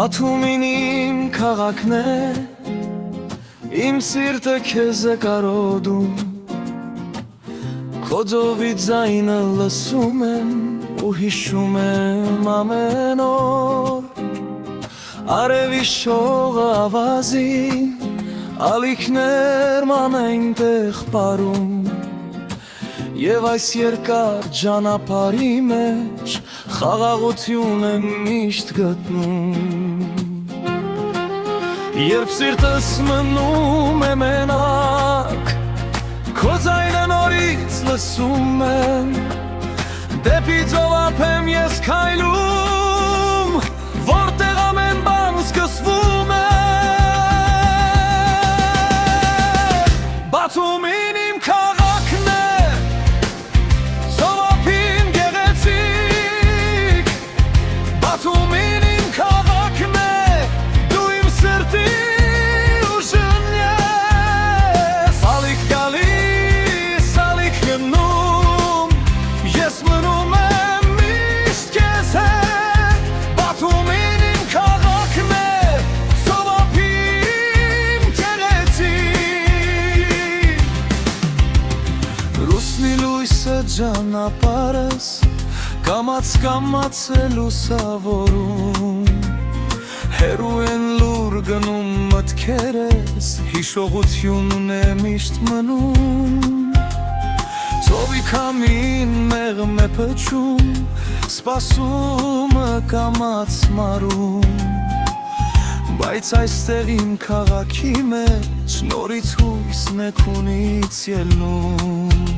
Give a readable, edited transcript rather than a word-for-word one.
Բաթումին իմ քաղաքն է, իմ սիրտը քեզ է կարոտում, քո ձովի ձայնը լսում եմ ու հիշում եմ ամեն օր, արևի շողը ավազին, ալիքներ ման այնտեղ պարում, և այս երկար ճանապարհի մեջ խաղաղություն եմ միշտ գտնում։ Երբ սիրտս մնում է մենակ, քո ձայնը նորից լսում եմ, դեպի ծով ափեմ ես քայլում, որտեղ ամեն բան սկսվում է։ Բաթումին իմ քաղաքն է, ծով ափին գեղեցիկ, Բաթումին իմ քաղաքն է, դու իմ սրտի ուժն ես, ալիք գալիս, ալիք գնում, ես մնում եմ միշտ քեզ հետ, Բաթումին իմ քաղաքն է, ծով ափին գեղեցիկ, լուսնի լույսը ճանապարհս կամաց է լուսավորում, հեռու են լուր գնում մտքերս, հիշողությունն է միշտ մնում, ծովի քամին մեղմ է փչում, սպասումը կամաց մարում, բայց այստեղ իմ քաղաքի մեջ նորից հույսն է քունից ելնում։